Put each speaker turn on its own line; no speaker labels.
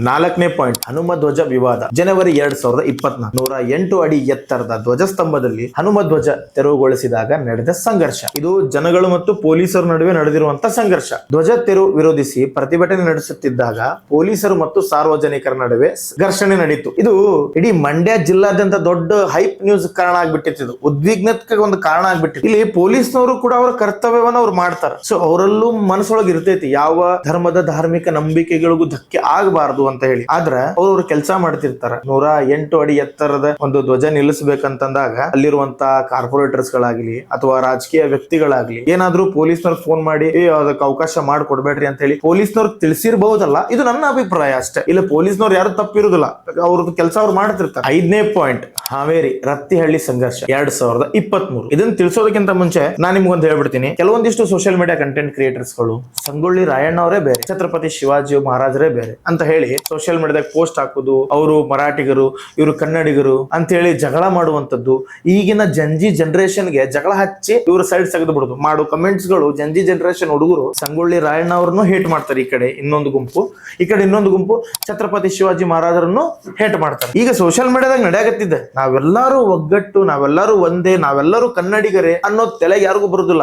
4ನೇ ಪಾಯಿಂಟ್, ಹನುಮ ಧ್ವಜ ವಿವಾದ. ಜನವರಿ 2024 108 ಅಡಿ ಎತ್ತರದ ಧ್ವಜಸ್ತಂಭದಲ್ಲಿ ಹನುಮ ಧ್ವಜ ತೆರವುಗೊಳಿಸಿದಾಗ ನಡೆದ ಸಂಘರ್ಷ. ಇದು ಜನಗಳು ಮತ್ತು ಪೊಲೀಸರ ನಡುವೆ ನಡೆದಿರುವಂತಹ ಸಂಘರ್ಷ. ಧ್ವಜ ತೆರವು ವಿರೋಧಿಸಿ ಪ್ರತಿಭಟನೆ ನಡೆಸುತ್ತಿದ್ದಾಗ ಪೊಲೀಸರು ಮತ್ತು ಸಾರ್ವಜನಿಕರ ನಡುವೆ ಘರ್ಷಣೆ ನಡೆಯಿತು. ಇದು ಇಡೀ ಮಂಡ್ಯ ಜಿಲ್ಲಾದ್ಯಂತ ದೊಡ್ಡ ಹೈಪ್ ನ್ಯೂಸ್ ಕಾರಣ ಆಗ್ಬಿಟ್ಟಿತ್ತು. ಉದ್ವಿಗ್ನಕ್ಕೆ ಒಂದು ಕಾರಣ ಆಗ್ಬಿಟ್ಟಿತ್ತು. ಇಲ್ಲಿ ಪೊಲೀಸ್ನವರು ಕೂಡ ಅವರ ಕರ್ತವ್ಯವನ್ನ ಅವ್ರು ಮಾಡ್ತಾರೆ. ಸೊ ಅವರಲ್ಲೂ ಮನಸ್ಸೊಳಗೆ ಇರ್ತೈತಿ ಯಾವ ಧರ್ಮದ ಧಾರ್ಮಿಕ ನಂಬಿಕೆಗಳಿಗೂ ಧಕ್ಕೆ ಆಗಬಾರದು ಅಂತ ಹೇಳಿ. ಆದ್ರೆ ಅವ್ರ ಕೆಲಸ ಮಾಡ್ತಿರ್ತಾರ. 108 ಅಡಿ ಎತ್ತರದ ಒಂದು ಧ್ವಜ ನಿಲ್ಲಿಸಬೇಕಂತಂದಾಗ ಅಲ್ಲಿರುವಂತ ಕಾರ್ಪೊರೇಟರ್ಸ್ ಗಳಾಗ್ಲಿ ಅಥವಾ ರಾಜಕೀಯ ವ್ಯಕ್ತಿಗಳಾಗ್ಲಿ ಏನಾದ್ರೂ ಪೊಲೀಸ್ನವ್ರು ಫೋನ್ ಮಾಡಿ ಅದಕ್ಕೆ ಅವಕಾಶ ಮಾಡ್ಕೊಡ್ಬೇಡ್ರಿ ಅಂತ ಹೇಳಿ ಪೊಲೀಸ್ನವ್ರು ತಿಳಿಸಿರ್ಬಹುದಲ್ಲ. ಇದು ನನ್ನ ಅಭಿಪ್ರಾಯ ಅಷ್ಟೇ. ಇಲ್ಲ ಪೊಲೀಸ್ನವ್ರು ಯಾರು ತಪ್ಪಿರುದಿಲ್ಲ, ಅವ್ರದ್ದು ಕೆಲಸ ಅವ್ರು ಮಾಡ್ತಿರ್ತಾರೆ. 5ನೇ ಪಾಯಿಂಟ್, ಹಾವೇರಿ ರತ್ತಿಹಳ್ಳಿ ಸಂಘರ್ಷ 2023. ಇದನ್ನ ತಿಳಿಸೋದಕ್ಕಿಂತ ಮುಂಚೆ ನಾನು ನಿಮ್ಗೊಂದು ಹೇಳ್ಬಿಡ್ತೀನಿ. ಕೆಲವೊಂದಿಷ್ಟು ಸೋಷಿಯಲ್ ಮೀಡಿಯಾ ಕಂಟೆಂಟ್ ಕ್ರಿಯೇಟರ್ಸ್ ಗಳು ಸಂಗೊಳ್ಳಿ ರಾಯಣ್ಣ ಅವರೇ ಬೇರೆ, ಛತ್ರಪತಿ ಶಿವಾಜಿ ಮಹಾರಾಜರೇ ಬೇರೆ ಅಂತ ಹೇಳಿ ಸೋಷಿಯಲ್ ಮೀಡಿಯಾದಾಗ ಪೋಸ್ಟ್ ಹಾಕುದು, ಅವರು ಮರಾಠಿಗರು ಇವರು ಕನ್ನಡಿಗರು ಅಂತ ಹೇಳಿ ಜಗಳ ಮಾಡುವಂತದ್ದು. ಈಗಿನ ಜಂಜಿ ಜನರೇಷನ್ಗೆ ಜಗಳ ಹಚ್ಚಿ ಇವರು ಸೈಡ್ ತೆಗೆದು ಬಿಡುದು ಮಾಡೋ ಕಮೆಂಟ್ಸ್ ಗಳು. ಜಂಜಿ ಜನರೇಷನ್ ಹುಡುಗರು ಸಂಗೊಳ್ಳಿ ರಾಯಣ್ಣ ಅವ್ರನ್ನು ಹೇಟ್ ಮಾಡ್ತಾರೆ. ಈ ಕಡೆ ಇನ್ನೊಂದು ಗುಂಪು, ಈ ಕಡೆ ಇನ್ನೊಂದು ಗುಂಪು ಛತ್ರಪತಿ ಶಿವಾಜಿ ಮಹಾರಾಜರನ್ನು ಹೇಟ್ ಮಾಡ್ತಾರೆ. ಈಗ ಸೋಷಿಯಲ್ ಮೀಡಿಯಾದಾಗ ನಡೆಯಾಗತ್ತಿದ್ದೆ ನಾವೆಲ್ಲರೂ ಒಗ್ಗಟ್ಟು, ನಾವೆಲ್ಲರೂ ಒಂದೇ, ನಾವೆಲ್ಲರೂ ಕನ್ನಡಿಗರೇ ಅನ್ನೋದು ತಲೆಗೆ ಯಾರಿಗೂ ಬರುದಿಲ್ಲ.